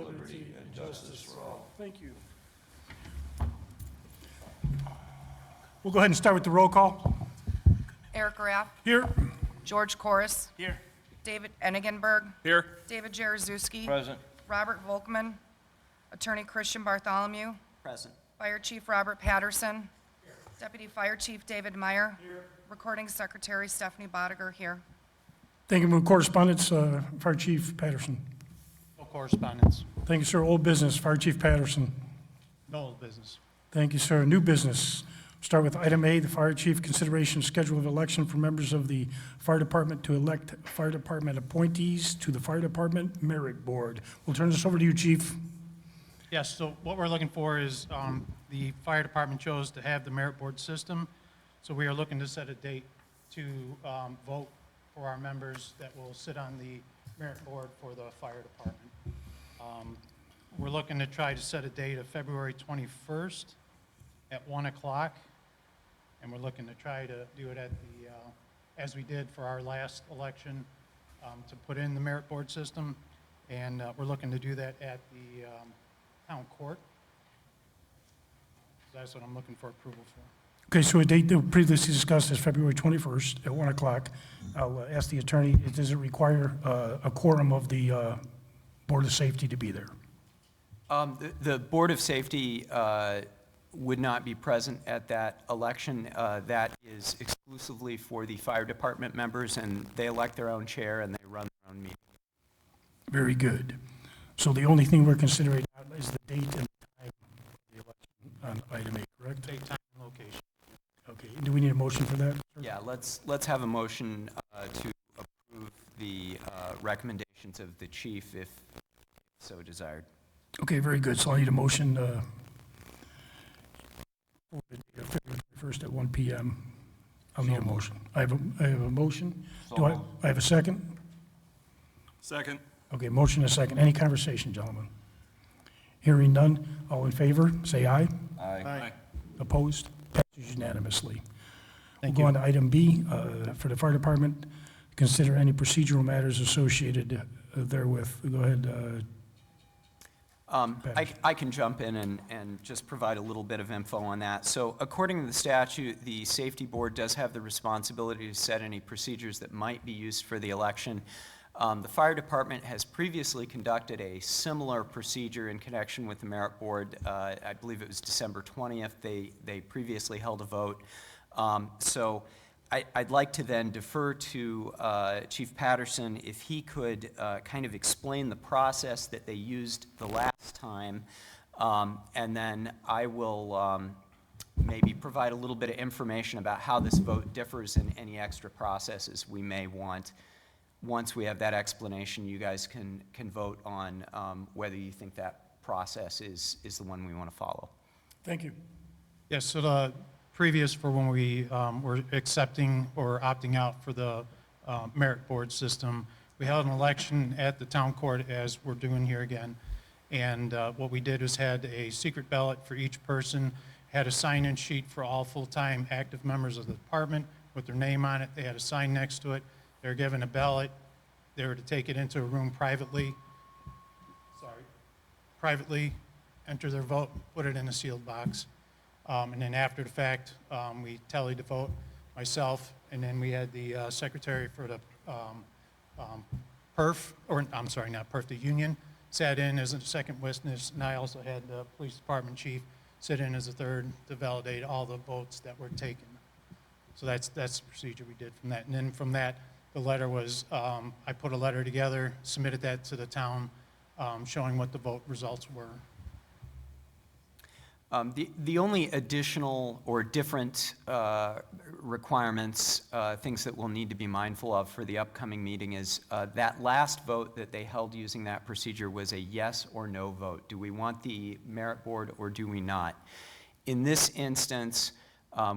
liberty, and justice for all. Thank you. We'll go ahead and start with the roll call. Eric Raff, Here. George Corus, Here. David Enigenberg, Here. David Jaruzelski, Present. Robert Volkman, Attorney Christian Bartholomew, Present. Fire Chief Robert Patterson, Deputy Fire Chief David Meyer, Recording Secretary Stephanie Bodiger here. Thank you for correspondence, Fire Chief Patterson. No correspondence. Thank you, sir. Old business, Fire Chief Patterson. No old business. Thank you, sir. New business. Start with item A, the Fire Chief consideration schedule of election for members of the Fire Department to elect Fire Department appointees to the Fire Department Merit Board. We'll turn this over to you, Chief. Yes, so what we're looking for is the fire department chose to have the merit board system. So we are looking to set a date to vote for our members that will sit on the merit board for the fire department. We're looking to try to set a date of February 21st at 1 o'clock. And we're looking to try to do it at the, as we did for our last election, to put in the merit board system. And we're looking to do that at the town court. That's what I'm looking for approval for. Okay, so a date that we previously discussed is February 21st at 1 o'clock. I'll ask the attorney, does it require a quorum of the Board of Safety to be there? The Board of Safety would not be present at that election. That is exclusively for the fire department members, and they elect their own chair and they run their own meeting. Very good. So the only thing we're considering is the date and time of the election on item A, correct? Date, time, and location. Okay, do we need a motion for that? Sir? Yeah, let's have a motion to approve the recommendations of the chief if so desired. Okay, very good. So I need a motion for the date of February 1st at 1 p.m. I'll need a motion. I have a motion. Do I have a second? Second. Okay, motion and a second. Any conversation, gentlemen? Hearing none. All in favor, say aye. Aye. Opposed? Passes unanimously. Thank We'll you. go on to item B, for the fire department. Consider any procedural matters associated therewith. Go ahead. I can jump in and just provide a little bit of info on that. So according to the statute, the safety board does have the responsibility to set any procedures that might be used for the election. The fire department has previously conducted a similar procedure in connection with the merit board. I believe it was December 20th. They previously held a vote. So I'd like to then defer to Chief Patterson if he could kind of explain the process that they used the last time, and then I will maybe provide a little bit of information about how this vote differs in any extra processes we may want. Once we have that explanation, you guys can vote on whether you think that process is the one we want to follow. Thank you. Yes, so the previous for when we were accepting or opting out for the merit board system, we held an election at the town court as we're doing here again. And what we did was had a secret ballot for each person, had a sign-in sheet for all full-time active members of the department with their name on it. They had a sign next to it. They were given a ballot. They were to take it into a room privately, enter their vote, put it in a sealed box. And then after the fact, we tallied the vote, myself, and then we had the secretary for the PERF, or I'm sorry, not PERF, the union, sat in as a second witness, and I also had the police department chief sit in as a third to validate all the votes that were taken. So that's the procedure we did from that. And then from that, the letter was, I put a letter together, submitted that to the town, showing what the vote results were. The only additional or different requirements, things that we'll need to be mindful of for the upcoming meeting is that last vote that they held using that procedure was a yes or no vote. Do we want the merit board or do we not? In this instance,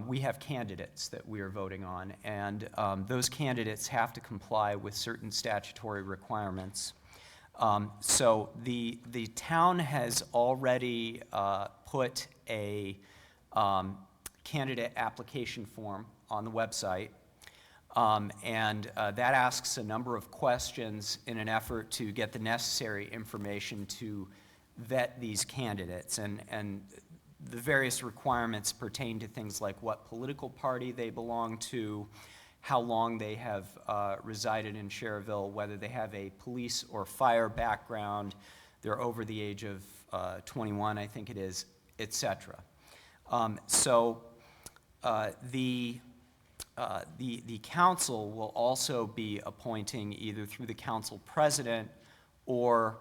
we have candidates that we are voting on, and those candidates have to comply with certain statutory requirements. So the town has already put a candidate application form on the website. That asks a number of questions in an effort to get the necessary information to vet these candidates. And the various requirements pertain to things like what political party they belong to, how long they have resided in Schererville, whether they have a police or fire background, they're over the age of 21, I think it is, et cetera. The council will also be appointing, either through the council president or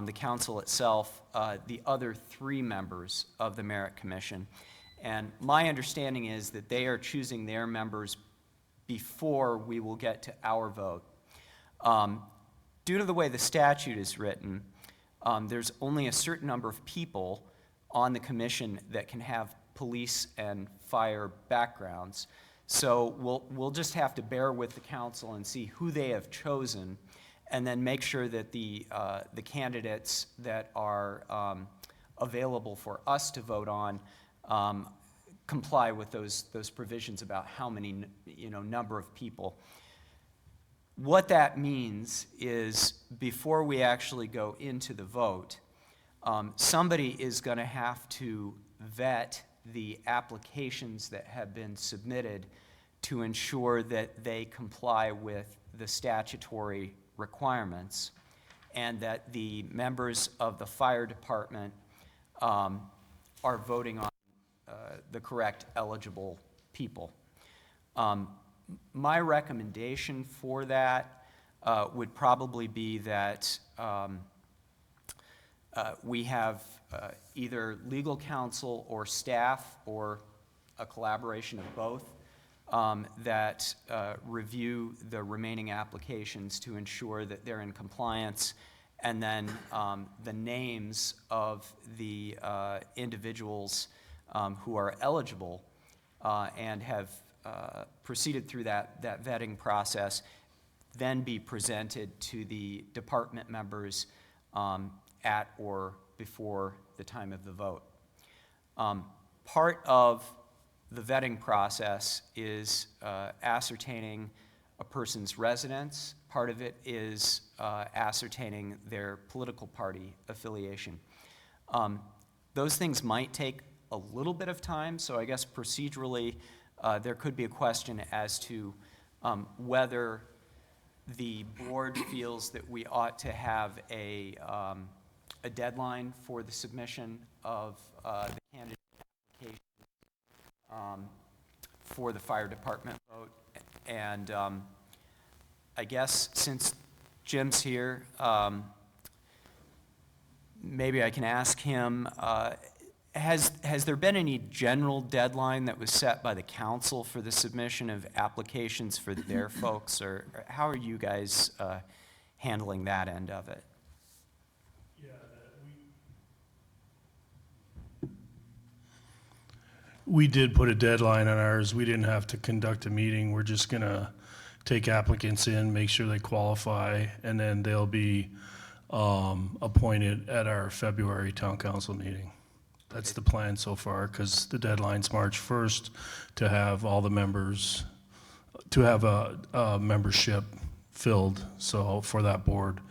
the council itself, the other 3 members of the Merit Commission. And my understanding is that they are choosing their members before we will get to our vote. Due to the way the statute is written, there's only a certain number of people on the commission that can have police and fire backgrounds. So we'll just have to bear with the council and see who they have chosen, and then make sure that the candidates that are available for us to vote on comply with those provisions about how many, number of people. What that means is, before we actually go into the vote, somebody is going to have to vet the applications that have been submitted to ensure that they comply with the statutory requirements, and that the members of the fire department are voting on the correct eligible people. My recommendation for that would probably be that we have either legal counsel or staff, or a collaboration of both, that review the remaining applications to ensure that they're in compliance, and then the names of the individuals who are eligible and have proceeded through that vetting process, then be presented to the department members at or before the time of the vote. Part of the vetting process is ascertaining a person's residence. Part of it is ascertaining their political party affiliation. Those things might take a little bit of time, so I guess procedurally there could be a question as to whether the board feels that we ought to have a deadline for the submission of the candidate application for the fire department vote. And I guess since Jim's here, maybe I can ask him, has there been any general deadline that was set by the council for the submission of applications for their folks, or how are you guys handling that end of it? We did put a deadline on ours. We didn't have to conduct a meeting. We're just gonna take applicants in, make sure they qualify, and then they'll be appointed at our February town council meeting. That's the plan so far, because the deadline's March 1st to have all the members, to have a membership filled, so, for that board.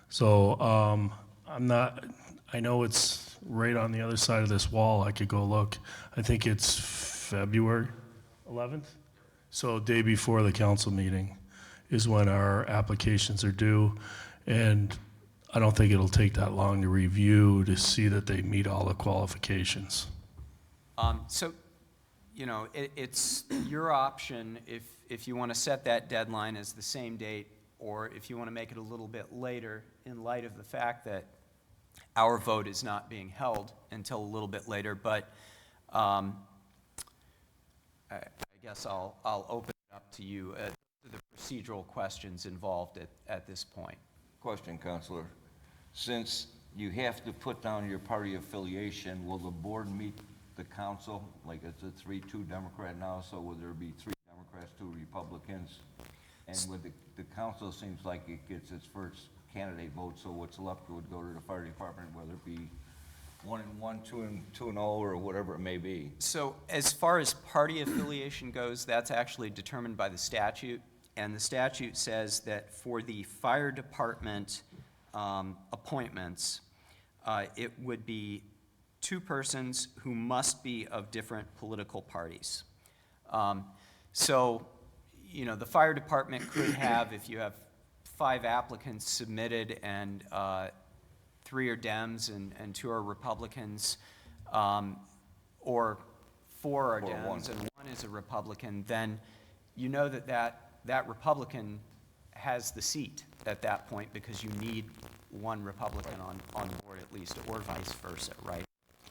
So I know it's right on the other side of this wall. I could go look. I think it's February 11th. So day before the council meeting is when our applications are due. And I don't think it'll take that long to review to see that they meet all the qualifications. So, it's your option if you want to set that deadline as the same date, or if you want to make it a little bit later, in light of the fact that our vote is not being held until a little bit later. But I guess I'll open it up to you, to the procedural questions involved at this point. Question, Counselor. Since you have to put down your party affiliation, will the board meet the council? Like, it's a 3-2 Democrat now, so will there be 3 Democrats, 2 Republicans? And with the council, seems like it gets its first candidate vote, so what's left would go to the fire department, whether it be 1-1, 2-0, or whatever it may be. So as far as party affiliation goes, that's actually determined by the statute. And the statute says that for the fire department appointments, it would be 2 persons who must be of different political parties. So, you know, the fire department could have, if you have 5 applicants submitted and 3 are Dems and 2 are Republicans, or 4 are Or Dems one. and 1 is a Republican, then you know that Republican has the seat at that point because you need 1 Republican on board at least, or vice versa, right?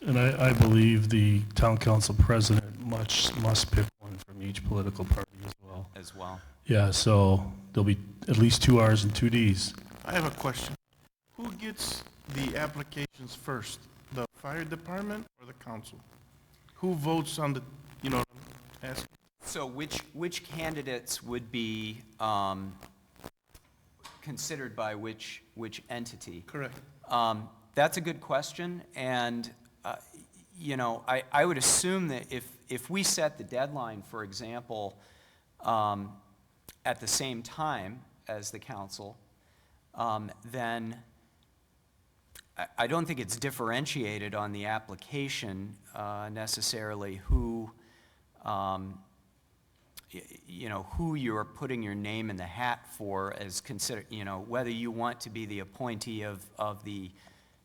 And I believe the town council president must pick one from each political party as well. As well. Yeah, so there'll be at least 2 Rs and 2 Ds. I have a question. Who gets the applications first, the fire department or the council? Who votes on the, you know, what I'm asking? So which candidates would be considered by which entity? Correct. That's a good question, and, you know, I would assume that if we set the deadline, for example, at the same time as the council, then I don't think it's differentiated on the application necessarily who, you know, who you're putting your name in the hat for as consider, you know, whether you want to be the appointee of the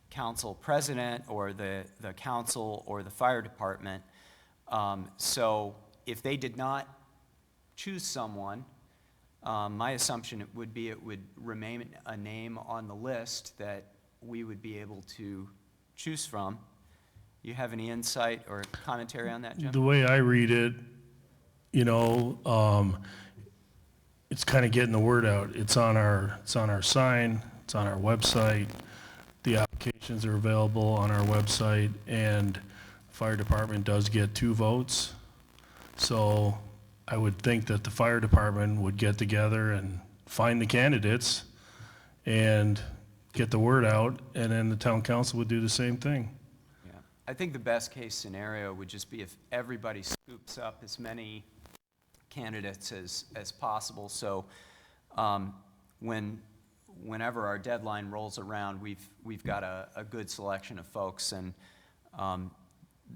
council president or the council or the fire department. So if they did not choose someone, my assumption it would remain a name on the list that we would be able to choose from. You have any insight or commentary on that, Jim? The way I read it, you know, it's kind of getting the word out. It's on our sign, it's on our website. The applications are available on our website, and fire department does get 2 votes. So I would think that the fire department would get together and find the candidates and get the word out, and then the town council would do the same thing. Yeah. I think the best case scenario would just be if everybody scoops up as many candidates as possible. So whenever our deadline rolls around, we've got a good selection of folks, and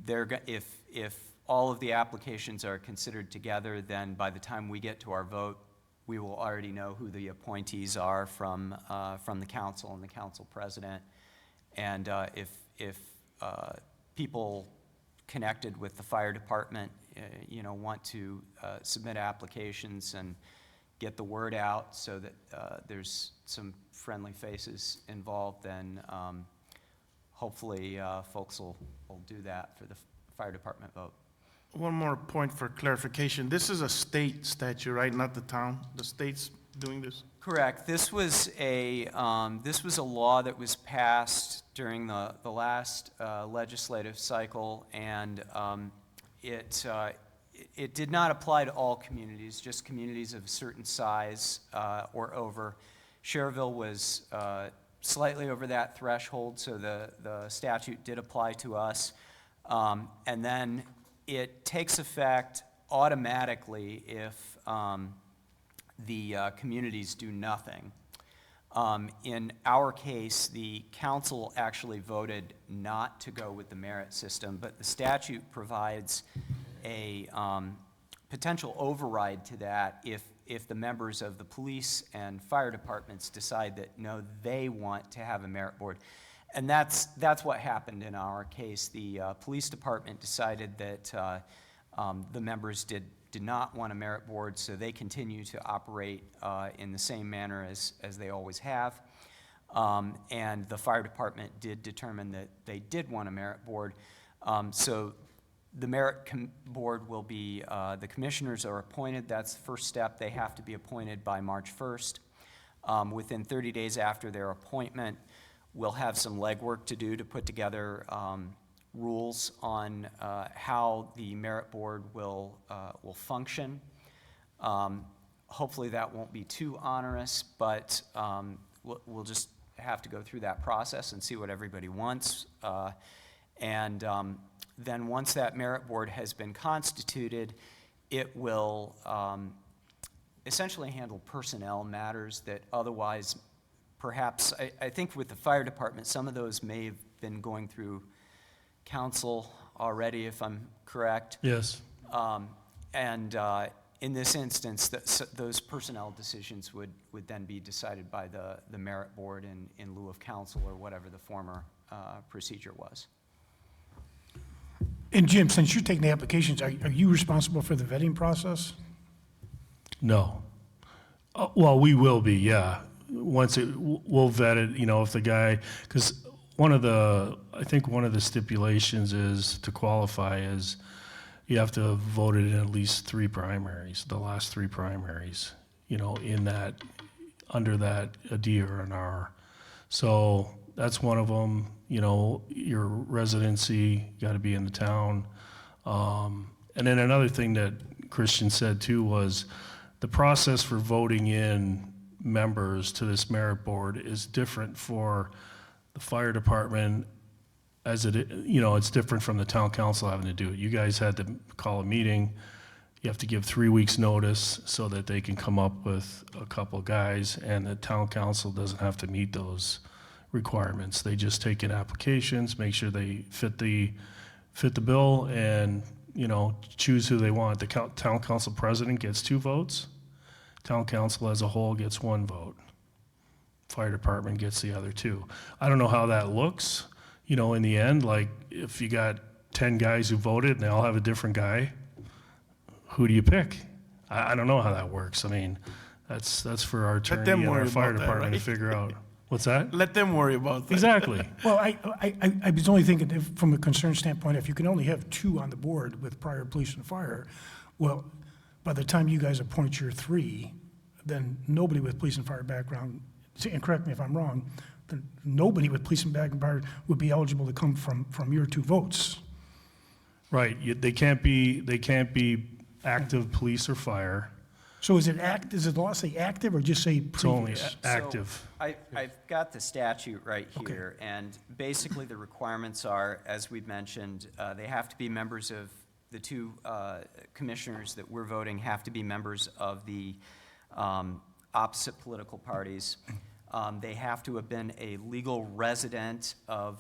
if all of the applications are considered together, then by the time we get to our vote, we will already know who the appointees are from the council and the council president. And if people connected with the fire department, you know, want to submit applications and get the word out so that there's some friendly faces involved, then hopefully folks will do that for the fire department vote. One more point for clarification. This is a state statute, right? Not the town? The state's doing this? Correct. This was a law that was passed during the last legislative cycle, and it did not apply to all communities, just communities of a certain size or over. Schererville was slightly over that threshold, so the statute did apply to us. And then it takes effect automatically if the communities do nothing. In our case, the council actually voted not to go with the merit system, but the statute provides a potential override to that if the members of the police and fire departments decide that, no, they want to have a merit board. And that's what happened in our case. The police department decided that the members did not want a merit board, so they continue to operate in the same manner as they always have. And the fire department did determine that they did want a merit board. So the merit board will be, the commissioners are appointed. That's the first step. They have to be appointed by March 1st. Within 30 days after their appointment, we'll have some legwork to do to put together rules on how the merit board will function. Hopefully that won't be too onerous, but we'll just have to go through that process and see what everybody wants. And then once that merit board has been constituted, it will essentially handle personnel matters that otherwise, perhaps, I think with the fire department, some of those may have been going through council already, if I'm correct. Yes. And in this instance, those personnel decisions would then be decided by the merit board in lieu of council or whatever the former procedure was. And Jim, since you're taking the applications, are you responsible for the vetting process? No. Well, we will be, yeah. Once we'll vet it, you know, if the guy, because I think one of the stipulations is to qualify is you have to have voted in at least 3 primaries, the last 3 primaries, you know, under that, a D or an R. So that's one of them, you know, your residency, got to be in the town. And then another thing that Christian said too was the process for voting in members to this merit board is different for the fire department as it, you know, it's different from the town council having to do it. You guys had to call a meeting. You have to give 3 weeks notice so that they can come up with a couple of guys, and the town council doesn't have to meet those requirements. They just take in applications, make sure they fit the bill, and, you know, choose who they want. The town council president gets 2 votes. Town council as a whole gets 1 vote. Fire department gets the other 2. I don't know how that looks, you know, in the end, like if you got 10 guys who voted and they all have a different guy, who do you pick? I don't know how that works. I mean, that's for our attorney them and our worry fire about that, department to right? figure out. What's that? Let them worry about that. Exactly. Well, I was only thinking from a concern standpoint, if you can only have 2 on the board with prior police and fire, well, by the time you guys appoint your 3, then nobody with police and fire background, and correct me if I'm wrong, then nobody with police and background would be eligible to come from your 2 votes. Right. They can't be active police or fire. So is it does the law say active or just say It's only previous? active. So I've got the statute right Okay. here, and basically the requirements are, as we've mentioned, they have to be members of, the 2 commissioners that we're voting have to be members of the opposite political parties. They have to have been a legal resident of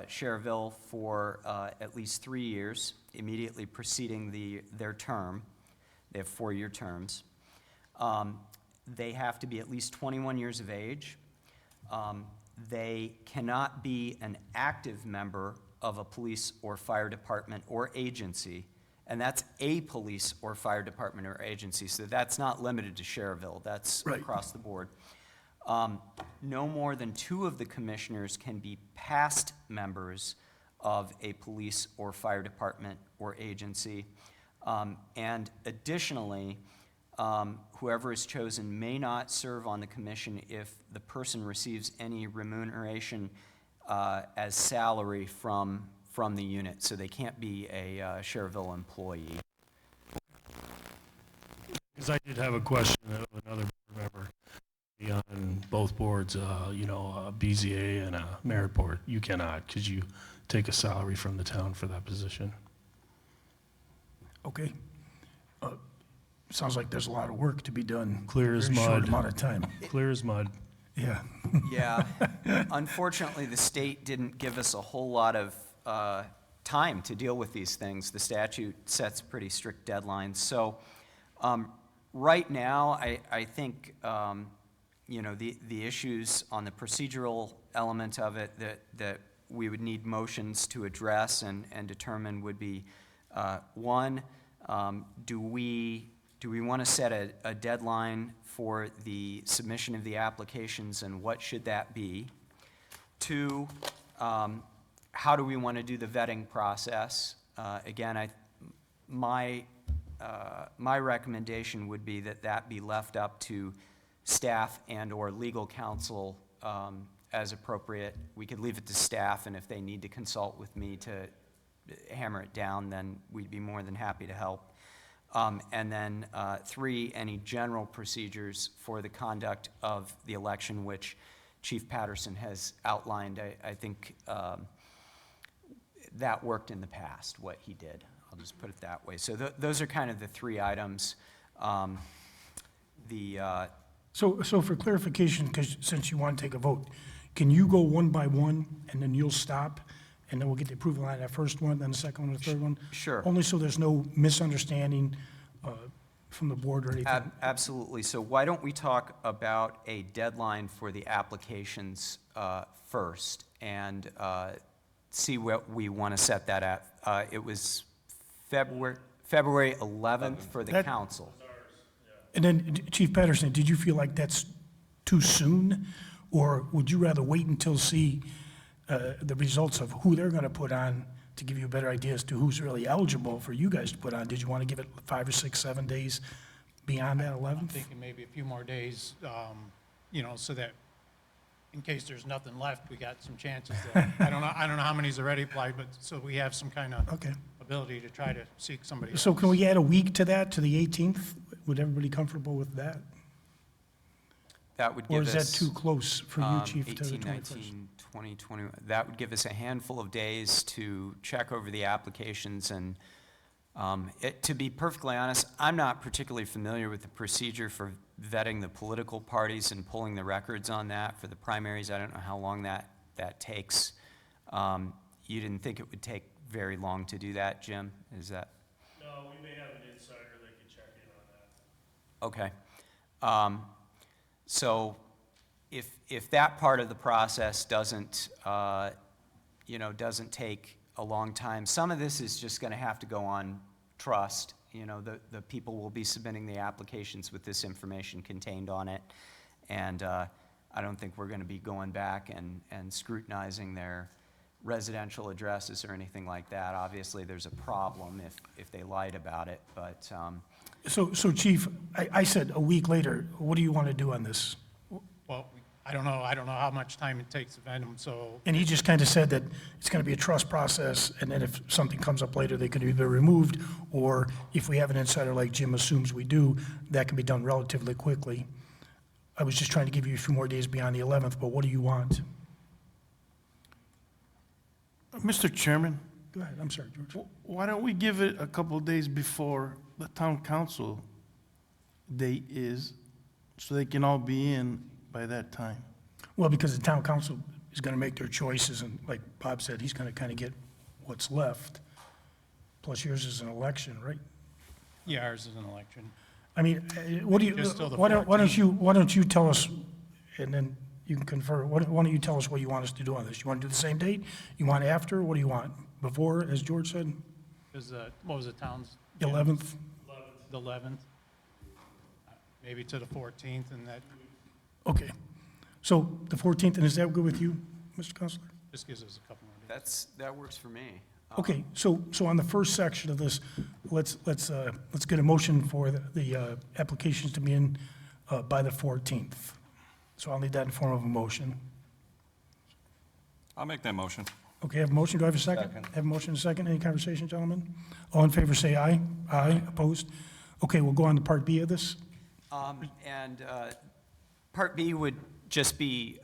Schererville for at least 3 years, immediately preceding their term. They have 4-year terms. They have to be at least 21 years of age. They cannot be an active member of a police or fire department or agency, and that's a police or fire department or agency, so that's not limited to Schererville, that's Right. across the board. No more than 2 of the commissioners can be past members of a police or fire department or agency. And additionally, whoever is chosen may not serve on the commission if the person receives any remuneration as salary from the unit. So they can't be a Schererville employee. Because I did have a question of another board member on both boards, you know, a BZA and a merit board. You cannot, because you take a salary from the town for that position. Okay. Sounds like there's a lot of work to be done. Clear as Very short mud. amount of time. Clear as mud. Yeah. Yeah, unfortunately, the state didn't give us a whole lot of time to deal with these things. The statute sets pretty strict deadlines. So right now, I think, you know, the issues on the procedural element of it that we would need motions to address and determine would be, 1, do we want to set a deadline for the submission of the applications, and what should that be? 2, how do we want to do the vetting process? Again, my recommendation would be that be left up to staff and/or legal counsel as appropriate. We could leave it to staff, and if they need to consult with me to hammer it down, then we'd be more than happy to help. And then 3, any general procedures for the conduct of the election, which Chief Patterson has outlined. I think that worked in the past, what he did. I'll just put it that way. So those are kind of the three items. So for clarification, because since you want to take a vote, can you go one by one, and then you'll stop, and then we'll get the approval on that first one, then the second one, the third one? Sure. Only so there's no misunderstanding from the board or anything. Absolutely. So why don't we talk about a deadline for the applications first, and see what we want to set that at. It was February 11th for the That- council. And then, Chief Patterson, did you feel like that's too soon? Or would you rather wait until see the results of who they're going to put on to give you a better idea as to who's really eligible for you guys to put on? Did you want to give it 5 or 6, 7 days beyond that 11th? Thinking maybe a few more days, so that in case there's nothing left, we got some chances that, I don't know how many's already applied, but so we have some kind of Okay. ability to try to seek somebody else. So can we add a week to that, to the 18th? Would everybody comfortable with that? That would Or give is us. that too close for you, Chief, to the 18, 21st? 19, 20, 21. That would give us a handful of days to check over the applications. And to be perfectly honest, I'm not particularly familiar with the procedure for vetting the political parties and pulling the records on that for the primaries. I don't know how long that takes. You didn't think it would take very long to do that, Jim? Is that? No, we may have an insider that could check in on that. Okay. So if that part of the process doesn't take a long time, some of this is just going to have to go on trust. The people will be submitting the applications with this information contained on it. And I don't think we're going to be going back and scrutinizing their residential addresses or anything like that. Obviously, there's a problem if they lied about it, but So Chief, I said a week later, what do you want to do on this? Well, I don't know how much time it takes to vet them, so, And he just kind of said that it's going to be a trust process, and then if something comes up later, they could either be removed, or if we have an insider like Jim assumes we do, that can be done relatively quickly. I was just trying to give you a few more days beyond the 11th, but what do you want? Mr. Chairman, Go ahead, I'm sorry, George. why don't we give it a couple of days before the town council date is, so they can all be in by that time? Well, because the town council is going to make their choices, and like Bob said, he's going to kind of get what's left. Plus yours is an election, right? yeah, ours is an election. I mean, what do you, Just till the why 14th. don't you tell us, and then you can confer, why don't you tell us what you want us to do on this? You want to do the same date? You want after? What do you want? Before, as George said? Is what was the town's? 11th? The 11th? Maybe to the 14th, and that Okay. So the 14th, and is that good with you, Mr. Counselor? just gives us a couple more days. that works for me. Okay, so on the first section of this, let's get a motion for the applications to be in by the 14th. So I'll need that in form of a motion. I'll make that motion. Okay, I have a motion. Do I have a second? Second. Have a motion and a second. Any conversation, gentlemen? All in favor, say aye. Aye. Opposed? Okay, we'll go on to Part B of this. And Part B would just be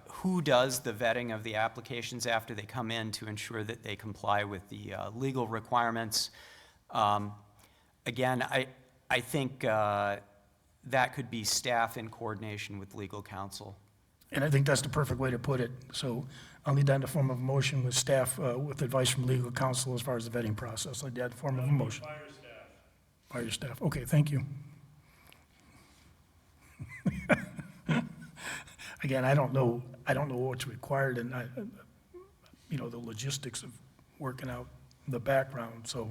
who does the vetting of the applications after they come in to ensure that they comply with the legal requirements. Again, I think that could be staff in coordination with legal counsel. And I think that's the perfect way to put it. So I'll need that in the form of a motion with staff, with advice from legal counsel as far as the vetting process. I'll need that in the form of a motion. Fire staff. Okay, thank you. Again, I don't know what's required, and the logistics of working out the background, so,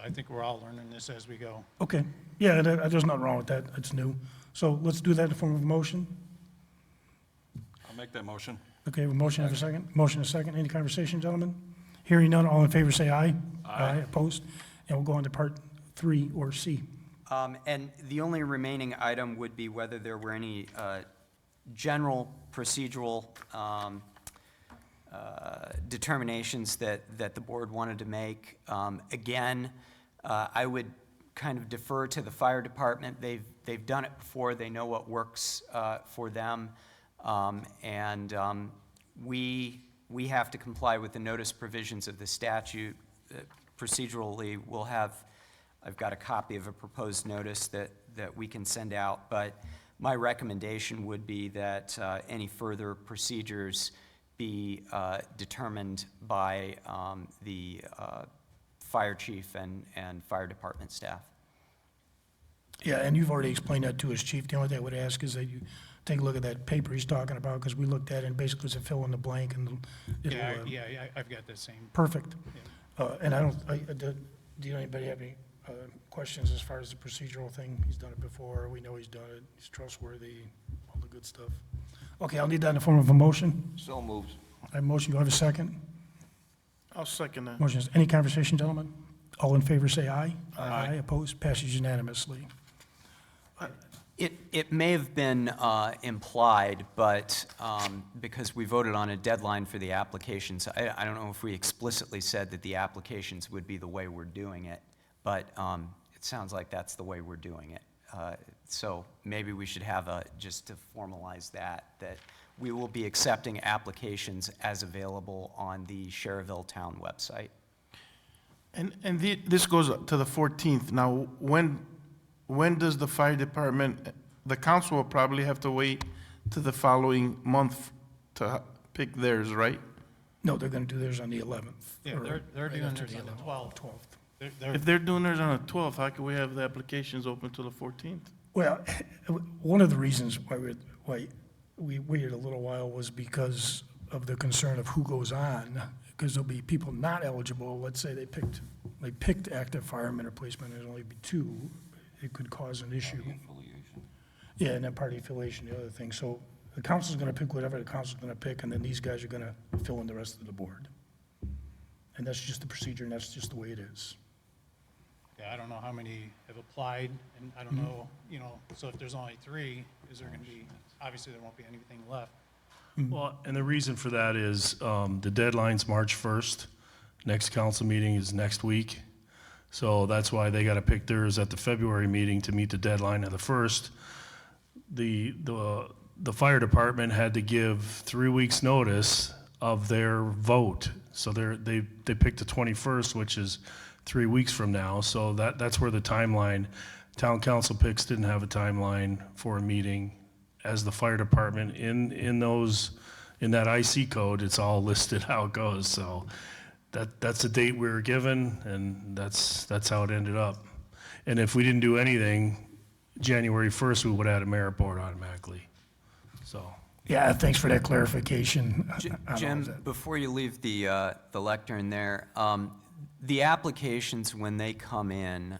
I think we're all learning this as we go. okay. Yeah, there's nothing wrong with that, it's new. So let's do that in the form of a motion. I'll make that motion. Okay, a motion, have a second? Motion, a second. Any conversation, gentlemen? Hearing none, all in favor say aye. Aye. Opposed? And we'll go on to Part 3 or C. And the only remaining item would be whether there were any general procedural determinations that the board wanted to make. Again, I would kind of defer to the fire department. They've done it before. They know what works for them. And we we have to comply with the notice provisions of the statute. Procedurally, I've got a copy of a proposed notice that we can send out, but my recommendation would be that any further procedures be determined by the fire chief and fire department staff. Yeah, and you've already explained that to us, Chief. The only thing I would ask is that you take a look at that paper he's talking about, because we looked at it, and basically it's a fill in the blank, and it'll, I've got the same. perfect. And do anybody have any questions as far as the procedural thing? He's done it before, we know he's done it, he's trustworthy, all the good stuff. Okay, I'll need that in the form of a motion. So moved. I have a motion, do I have a second? I'll second that. Motion is, any conversation, gentlemen? All in favor, say aye. Aye. Opposed, passes unanimously. It may have been implied, but because we voted on a deadline for the applications, I don't know if we explicitly said that the applications would be the way we're doing it, but it sounds like that's the way we're doing it. So maybe we should have just to formalize that we will be accepting applications as available on the Schererville Town website. And this goes to the 14th. Now, when does the fire department, the council will probably have to wait to the following month to pick theirs, right? No, they're going to do theirs on the 11th. Yeah, or they're right doing after theirs on the 11th. 12th. If they're doing theirs on the 12th, how can we have the applications open till the 14th? Well, one of the reasons why we waited a little while was because of the concern of who goes on, because there'll be people not eligible. Let's say they picked active fireman replacement, there's only be two. It could cause an issue. Affiliation. Yeah, and then party affiliation, the other thing. So the council's gonna pick whatever the council's gonna pick, and then these guys are gonna fill in the rest of the board. And that's just the procedure, and that's just the way it is. Yeah, I don't know how many have applied, and I don't know, so if there's only 3, is there going to be, obviously there won't be anything left. Well, and the reason for that is the deadline's March 1st. Next council meeting is next week. So that's why they got to pick theirs at the February meeting to meet the deadline of the 1st. The fire department had to give 3 weeks' notice of their vote. So they picked the 21st, which is 3 weeks from now. So that's where the timeline, town council picks didn't have a timeline for a meeting. As the fire department in that IC code, it's all listed how it goes. So that's the date we were given, and that's how it ended up. And if we didn't do anything, January 1st, we would have had a merit board automatically. So. Yeah, thanks for that clarification. on all of Jim, that. before you leave the lectern there, the applications, when they come in,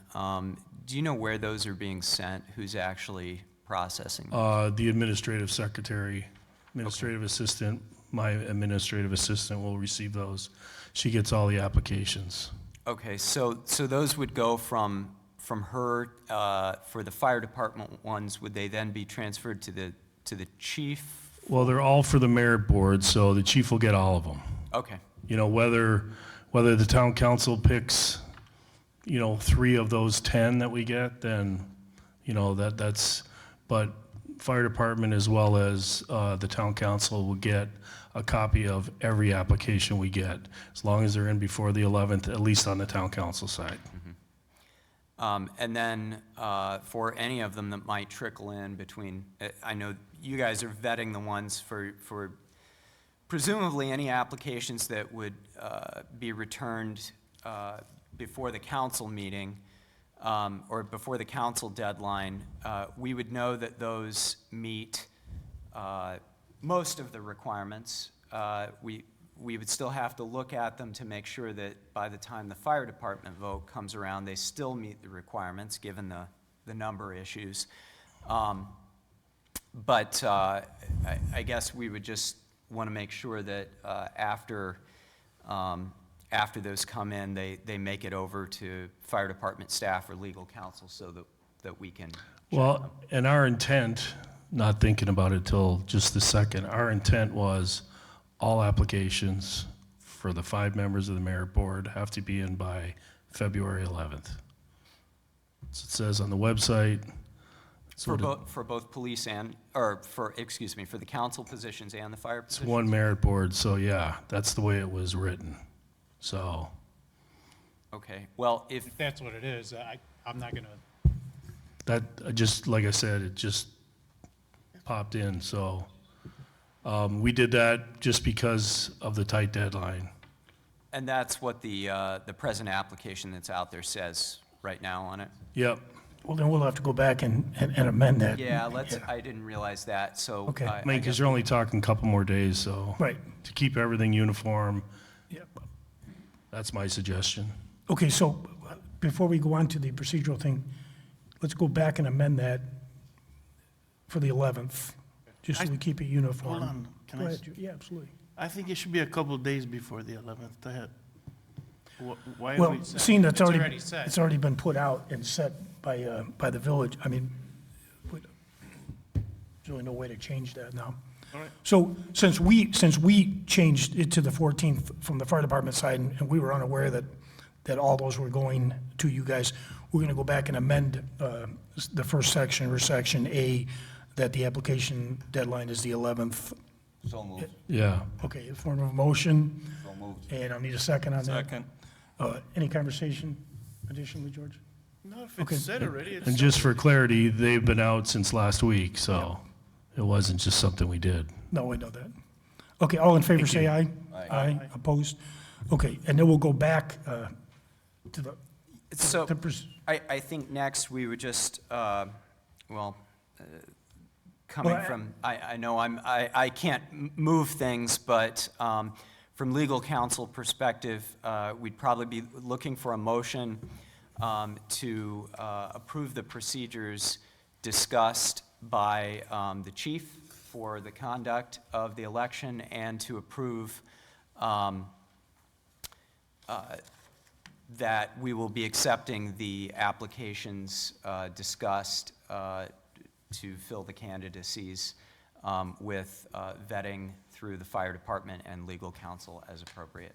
do you know where those are being sent? Who's actually processing them? The administrative secretary, administrative assistant, my administrative assistant will receive those. She gets all the applications. Okay, so those would go from her, for the fire department ones, would they then be transferred to the chief? Well, they're all for the merit board, so the chief will get all of them. Okay, Whether the town council picks, 3 of those 10 that we get, then, but fire department as well as the town council will get a copy of every application we get, as long as they're in before the 11th, at least on the town council side. and then for any of them that might trickle in between, I know you guys are vetting the ones for presumably any applications that would be returned before the council meeting or before the council deadline. We would know that those meet most of the requirements. We would still have to look at them to make sure that by the time the fire department vote comes around, they still meet the requirements, given the number issues. But I guess we would just want to make sure that after those come in, they make it over to fire department staff or legal counsel so that we can. Well, and our intent, not thinking about it till just the second, our intent was all applications for the 5 members of the merit board have to be in by February 11th. So it says on the website, So For both police and, or for, excuse me, for the council positions and the fire it's positions? one merit board, so yeah, that's the way it was written. So, Okay, well, if, If that's what it is, I'm not gonna, that, just, like I said, it just popped in, so. We did that just because of the tight deadline. and that's what the present application that's out there says right now on it? Yep, Well, then we'll have to go back and amend that. Yeah, I didn't realize that, so. Okay. I mean, because you're only talking a couple more days, so. Right. To keep everything uniform, Yep. that's my suggestion. Okay, so before we go on to the procedural thing, let's go back and amend that for the 11th, just so we keep it uniform. Hold on, can Go I, ahead, yeah, absolutely. I think it should be a couple of days before the 11th. Go ahead. Why are Well, we, seeing that's It's already, already set. it's already been put out and set by the village, I mean, there's really no way to change that now. All right. So since we changed it to the 14th from the fire department side, and we were unaware that all those were going to you guys, we're going to go back and amend the first section, or section A, that the application deadline is the 11th. So moved, Yeah, Okay, in form of a motion, so moved. and I'll need a second on that. Second. Any conversation additionally, George? no, if Okay. it's said already, it's. and just for clarity, they've been out since last week, so it wasn't just something we did. No, I know that. Okay, all in favor, say aye. Aye. Opposed? Okay, and then we'll go back to the, So, the pers- I think next we would just, coming Well, from, I know I can't move things, but from legal counsel perspective, we'd probably be looking for a motion to approve the procedures discussed by the chief for the conduct of the election, and to approve that we will be accepting the applications discussed to fill the candidacies with vetting through the fire department and legal counsel as appropriate.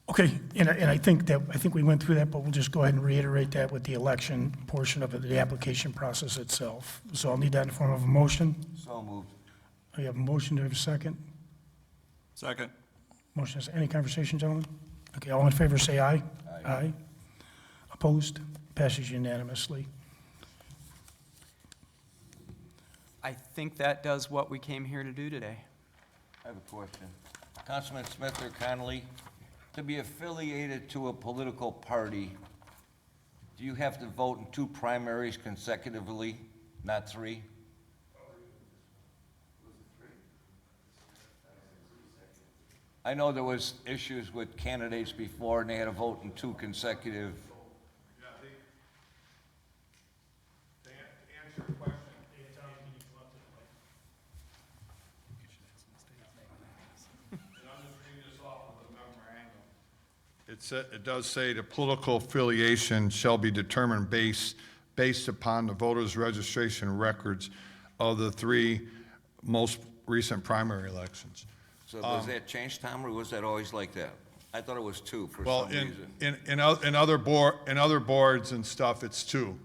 okay, and I think we went through that, but we'll just go ahead and reiterate that with the election portion of it, the application process itself. So I'll need that in the form of a motion. So moved. I have a motion, do I have a second? Second. Motion is, any conversation, gentlemen? Okay, all in favor, say aye. Aye. Opposed? Passes unanimously. I think that does what we came here to do today. I have a question. Councilman Smith or Connolly, to be affiliated to a political party, do you have to vote in 2 primaries consecutively, not 3? I know there was issues with candidates before, and they had to vote in 2 consecutive. It does say the political affiliation shall be determined based upon the voters' registration records of the 3 most recent primary elections. So was that changed, Tom, or was that always like that? I thought it was 2 for Well, some reason. in other boards and stuff, it's 2,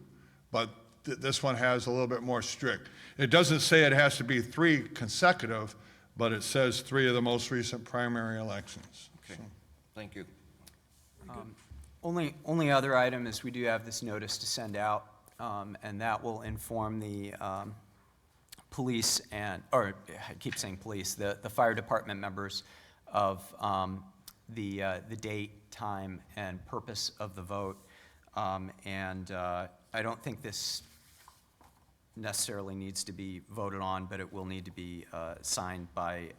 but this one has a little bit more strict. It doesn't say it has to be 3 consecutive, but it says 3 of the most recent primary elections. Okay, thank you. Only other item is we do have this notice to send out, and that will inform the police and, or I keep saying police, the fire department members of the date, time, and purpose of the vote. And I don't think this necessarily needs to be voted on, but it will need to be signed by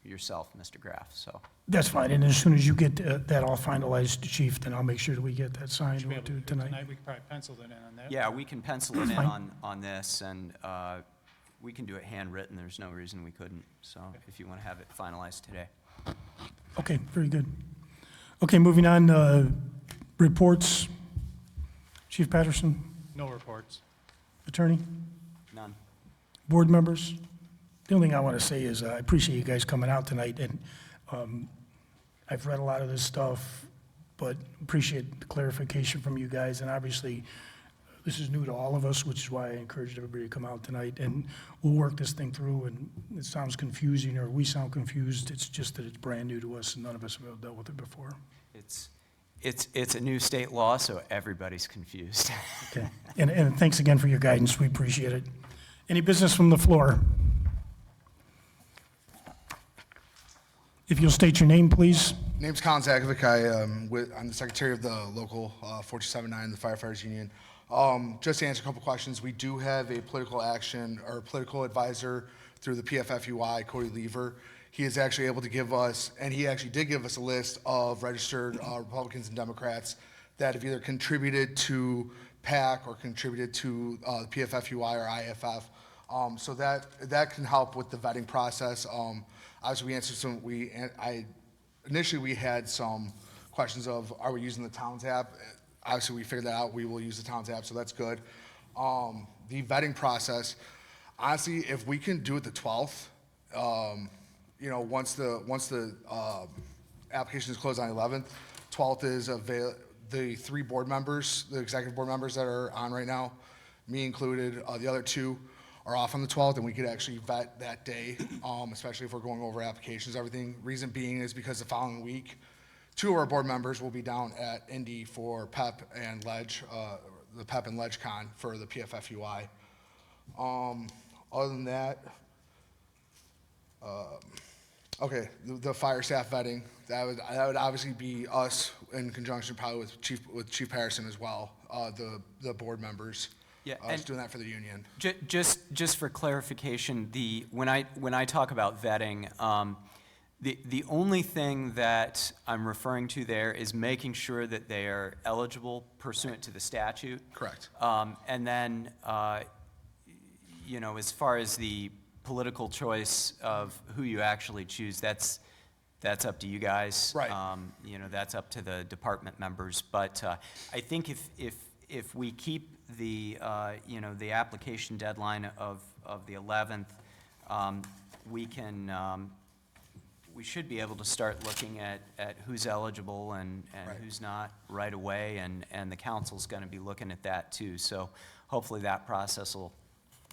yourself, Mr. Graff, so. That's fine, and as soon as you get that all finalized, Chief, then I'll make sure that we get that signed. should be We'll able to do do it tonight. tonight, we could probably pencil it in on that. Yeah, we can pencil it in Fine. on this, and we can do it handwritten, there's no reason we couldn't, so if you want to have it finalized today. Okay, very good. Okay, moving on, reports. Chief Patterson, No reports. Attorney, None. board members. The only thing I want to say is I appreciate you guys coming out tonight, and I've read a lot of this stuff, but appreciate the clarification from you guys, and obviously, this is new to all of us, which is why I encouraged everybody to come out tonight, and we'll work this thing through, and it sounds confusing, or we sound confused, it's just that it's brand new to us, and none of us have ever dealt with it before. It's a new state law, so everybody's confused. Okay, and thanks again for your guidance, we appreciate it. Any business from the floor? If you'll state your name, please. Name's Colin Zakovic. I'm the secretary of the local 4279, the firefighters union. Just to answer a couple questions, we do have a political action or political advisor through the PFFUI, Cody Lever. He is actually able to give us, and he actually did give us a list of registered Republicans and Democrats that have either contributed to PAC or contributed to the PFFUI or IFF. So that can help with the vetting process. Obviously, we answered some. Initially, we had some questions of, are we using the Towns app? Obviously, we figured that out. We will use the Towns app, so that's good. The vetting process, honestly, if we can do it the 12th, once the application is closed on the 11th, 12th is the 3 board members, the executive board members that are on right now, me included, the other 2 are off on the 12th, and we could actually vet that day, especially if we're going over applications, everything. Reason being is because the following week, 2 of our board members will be down at Indy for PEP and Ledge, the PEP and Ledge Con for the PFFUI. Other than that, okay, the fire staff vetting, that would obviously be us in conjunction probably with Chief Patterson as well, the board members. Yeah, Us doing that for the union. Just for clarification, when I talk about vetting, the only thing that I'm referring to there is making sure that they are eligible pursuant to the statute. Correct. And then, as far as the political choice of who you actually choose, that's up to you guys. Right. That's up to the department members. But I think if we keep the application deadline of the 11th, we should be able to start looking at who's eligible and Right. who's not right away, and the council's going to be looking at that too. So hopefully that process will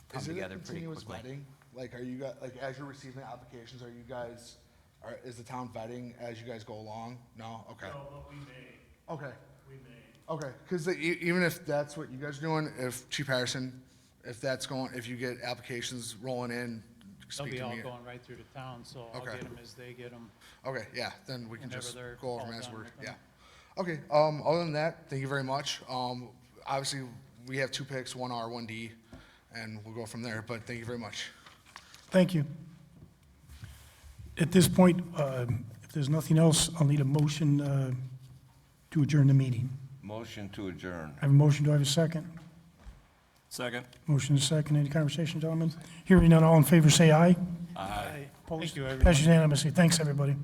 come Is it a together pretty continuous quickly. vetting? Like, are you guys, as you're receiving applications, is the town vetting as you guys go along? No? Okay. No, but we may, Okay. we may. Okay, because even if that's what you guys are doing, if Chief Harrison, if you get applications rolling in, They'll speak be to all me. going right through the town, so I'll Okay. get them as they get them. Okay, yeah, then we can Whenever just they're go over all them as done we're, with yeah. them. Okay, other than that, thank you very much. Obviously, we have 2 picks, 1R, 1D, and we'll go from there, but thank you very much. Thank you. At this point, if there's nothing else, I'll need a motion to adjourn the meeting. Motion to adjourn. I have a motion, do I have a second? Second. Motion is second, any conversation, gentlemen? Hearing none, all in favor, say aye. Aye. Opposed? Thank you, everyone. Passes unanimously, thanks, everybody.